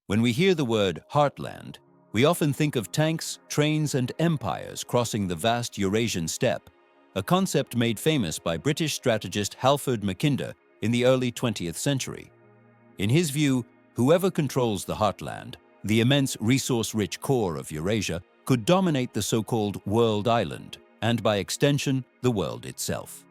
When we hear the word Heartland, we often think of tanks, trains, and empires crossing the vast Eurasian steppe, a concept made famous by British strategist Halford Mackinder in the early 20th century. In his view, whoever controls the Heartland, the immense resource-rich core of Eurasia, could dominate the so-called world island, and by extension, the world itself.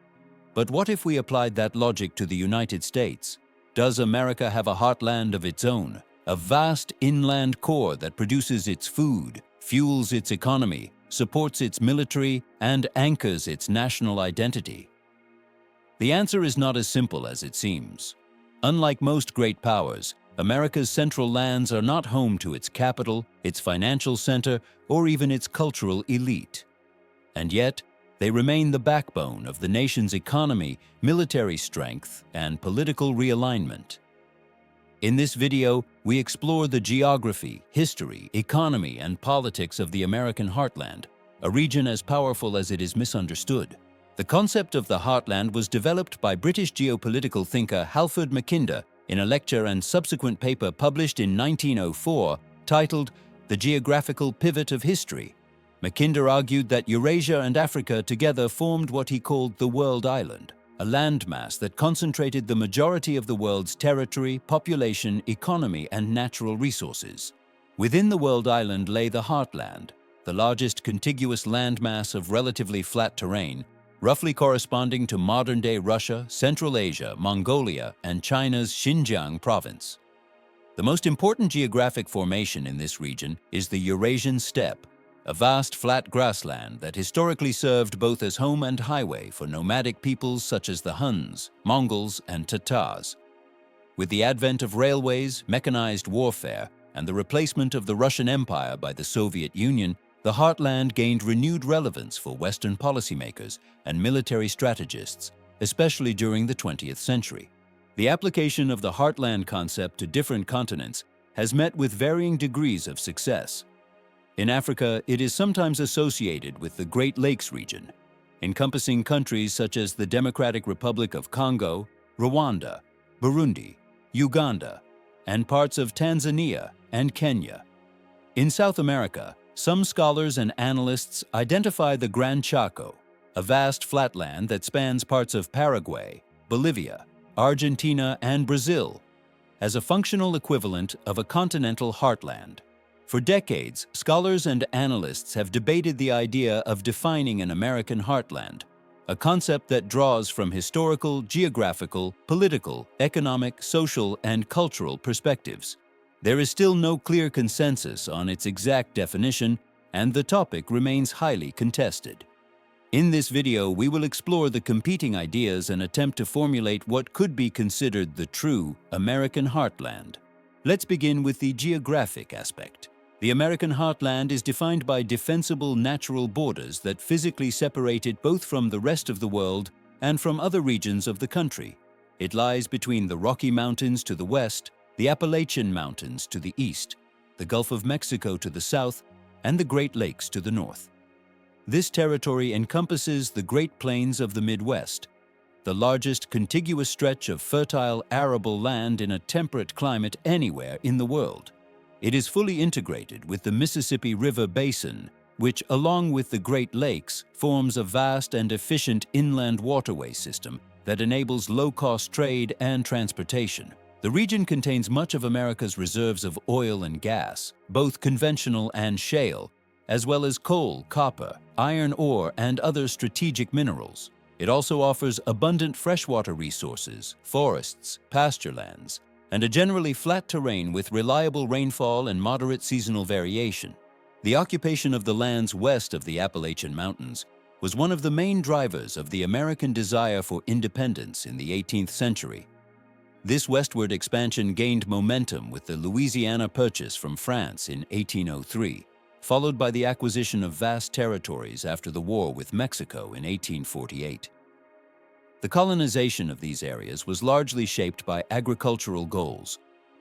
But what if we applied that logic to the United States? Does America have a heartland of its own? A vast inland core that produces its food, fuels its economy, supports its military, and anchors its national identity? The answer is not as simple as it seems. Unlike most great powers, America's central lands are not home to its capital, its financial center, or even its cultural elite. And yet, they remain the backbone of the nation's economy, military strength, and political realignment. In this video, we explore the geography, history, economy, and politics of the American heartland, a region as powerful as it is misunderstood. The concept of the heartland was developed by British geopolitical thinker Halford Mackinder in a lecture and subsequent paper published in 1904 titled The Geographical Pivot of History. Mackinder argued that Eurasia and Africa together formed what he called the world island, a landmass that concentrated the majority of the world's territory, population, economy, and natural resources. Within the world island lay the Heartland, the largest contiguous landmass of relatively flat terrain, roughly corresponding to modern-day Russia, Central Asia, Mongolia, and China's Xinjiang province. The most important geographic formation in this region is the Eurasian steppe, a vast flat grassland that historically served both as home and highway for nomadic peoples such as the Huns, Mongols, and Tatars. With the advent of railways, mechanized warfare, and the replacement of the Russian Empire by the Soviet Union, the Heartland gained renewed relevance for Western policymakers and military strategists, especially during the 20th century. The application of the Heartland concept to different continents has met with varying degrees of success. In Africa, it is sometimes associated with the Great Lakes region, encompassing countries such as the Democratic Republic of Congo, Rwanda, Burundi, Uganda, and parts of Tanzania and Kenya. In South America, some scholars and analysts identify the Gran Chaco, a vast flatland that spans parts of Paraguay, Bolivia, Argentina, and Brazil, as a functional equivalent of a continental heartland. For decades, scholars and analysts have debated the idea of defining an American heartland, a concept that draws from historical, geographical, political, economic, social, and cultural perspectives. There is still no clear consensus on its exact definition, and the topic remains highly contested. In this video, we will explore the competing ideas and attempt to formulate what could be considered the true American heartland. Let's begin with the geographic aspect. The American heartland is defined by defensible natural borders that physically separate it both from the rest of the world and from other regions of the country. It lies between the Rocky Mountains to the west, the Appalachian Mountains to the east, the Gulf of Mexico to the south, and the Great Lakes to the north. This territory encompasses the Great Plains of the Midwest, the largest contiguous stretch of fertile arable land in a temperate climate anywhere in the world. It is fully integrated with the Mississippi River Basin, which, along with the Great Lakes, forms a vast and efficient inland waterway system that enables low-cost trade and transportation. The region contains much of America's reserves of oil and gas, both conventional and shale, as well as coal, copper, iron ore, and other strategic minerals. It also offers abundant freshwater resources, forests, pasture lands, and a generally flat terrain with reliable rainfall and moderate seasonal variation. The occupation of the lands west of the Appalachian Mountains was one of the main drivers of the American desire for independence in the 18th century. This westward expansion gained momentum with the Louisiana Purchase from France in 1803, followed by the acquisition of vast territories after the war with Mexico in 1848. The colonization of these areas was largely shaped by agricultural goals,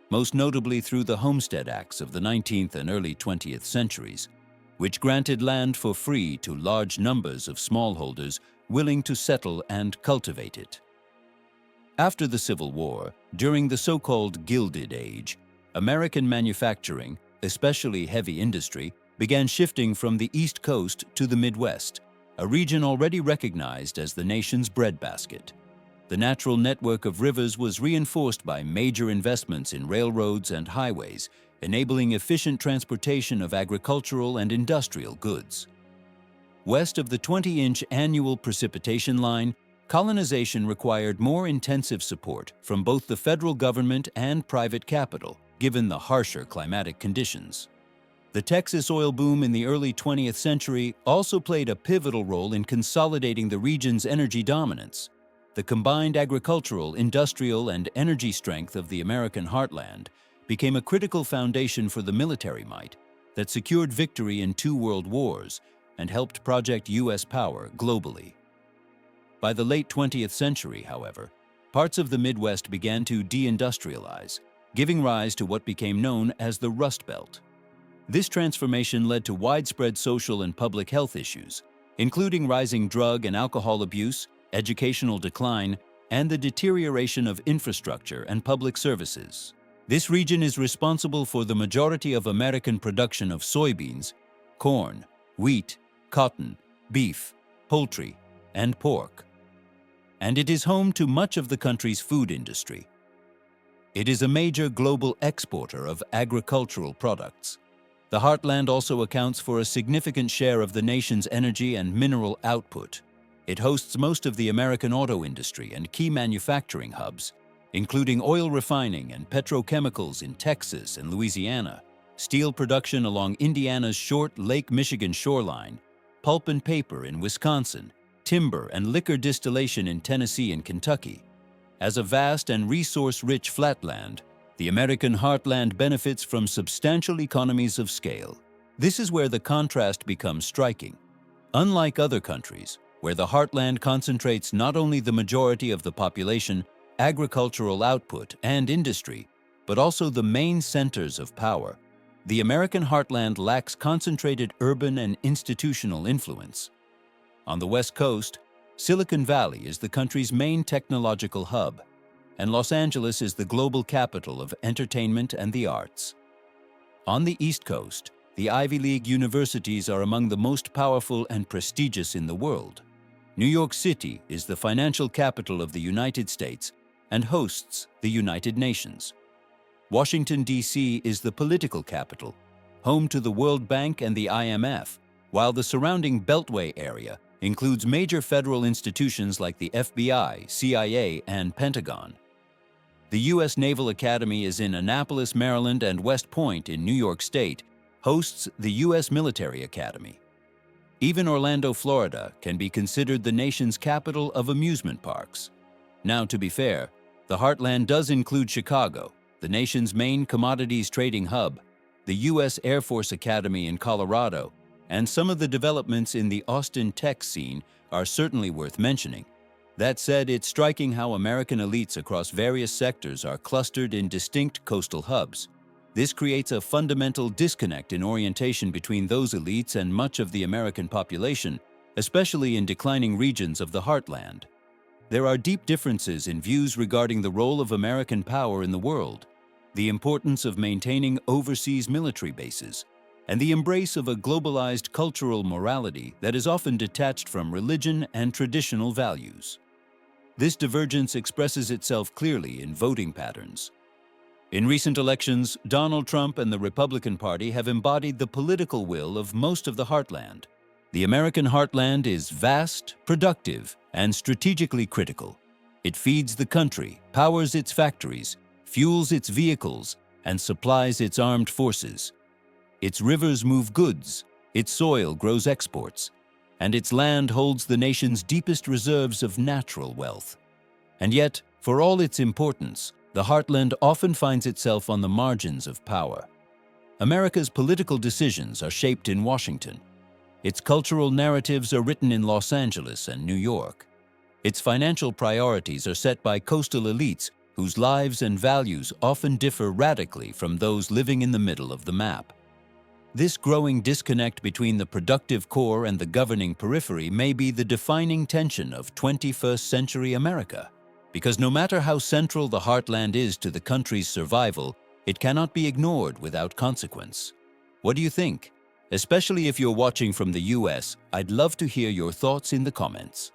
most notably through the Homestead Acts of the 19th and early 20th centuries, which granted land for free to large numbers of smallholders willing to settle and cultivate it. After the Civil War, during the so-called Gilded Age, American manufacturing, especially heavy industry, began shifting from the East Coast to the Midwest, a region already recognized as the nation's breadbasket. The natural network of rivers was reinforced by major investments in railroads and highways, enabling efficient transportation of agricultural and industrial goods. West of the 20-inch annual precipitation line, colonization required more intensive support from both the federal government and private capital, given the harsher climatic conditions. The Texas oil boom in the early 20th century also played a pivotal role in consolidating the region's energy dominance. The combined agricultural, industrial, and energy strength of the American heartland became a critical foundation for the military might that secured victory in 2 world wars and helped project U.S. power globally. By the late 20th century, however, parts of the Midwest began to deindustrialize, giving rise to what became known as the Rust Belt. This transformation led to widespread social and public health issues, including rising drug and alcohol abuse, educational decline, and the deterioration of infrastructure and public services. This region is responsible for the majority of American production of soybeans, corn, wheat, cotton, beef, poultry, and pork. And it is home to much of the country's food industry. It is a major global exporter of agricultural products. The heartland also accounts for a significant share of the nation's energy and mineral output. It hosts most of the American auto industry and key manufacturing hubs, including oil refining and petrochemicals in Texas and Louisiana, steel production along Indiana's short Lake Michigan shoreline, pulp and paper in Wisconsin, timber and liquor distillation in Tennessee and Kentucky. As a vast and resource-rich flatland, the American heartland benefits from substantial economies of scale. This is where the contrast becomes striking. Unlike other countries, where the heartland concentrates not only the majority of the population, agricultural output, and industry, but also the main centers of power, the American heartland lacks concentrated urban and institutional influence. On the West Coast, Silicon Valley is the country's main technological hub, and Los Angeles is the global capital of entertainment and the arts. On the East Coast, the Ivy League universities are among the most powerful and prestigious in the world. New York City is the financial capital of the United States and hosts the United Nations. Washington, D.C. is the political capital, home to the World Bank and the IMF, while the surrounding Beltway area includes major federal institutions like the FBI, CIA, and Pentagon. The U.S. Naval Academy is in Annapolis, Maryland, and West Point in New York State hosts the U.S. Military Academy. Even Orlando, Florida, can be considered the nation's capital of amusement parks. Now, to be fair, the heartland does include Chicago, the nation's main commodities trading hub, the U.S. Air Force Academy in Colorado, and some of the developments in the Austin tech scene are certainly worth mentioning. That said, it's striking how American elites across various sectors are clustered in distinct coastal hubs. This creates a fundamental disconnect in orientation between those elites and much of the American population, especially in declining regions of the heartland. There are deep differences in views regarding the role of American power in the world, the importance of maintaining overseas military bases, and the embrace of a globalized cultural morality that is often detached from religion and traditional values. This divergence expresses itself clearly in voting patterns. In recent elections, Donald Trump and the Republican Party have embodied the political will of most of the heartland. The American heartland is vast, productive, and strategically critical. It feeds the country, powers its factories, fuels its vehicles, and supplies its armed forces. Its rivers move goods, its soil grows exports, and its land holds the nation's deepest reserves of natural wealth. And yet, for all its importance, the heartland often finds itself on the margins of power. America's political decisions are shaped in Washington. Its cultural narratives are written in Los Angeles and New York. Its financial priorities are set by coastal elites whose lives and values often differ radically from those living in the middle of the map. This growing disconnect between the productive core and the governing periphery may be the defining tension of 21st century America. Because no matter how central the heartland is to the country's survival, It cannot be ignored without consequence. What do you think? Especially if you're watching from the US, I'd love to hear your thoughts in the comments.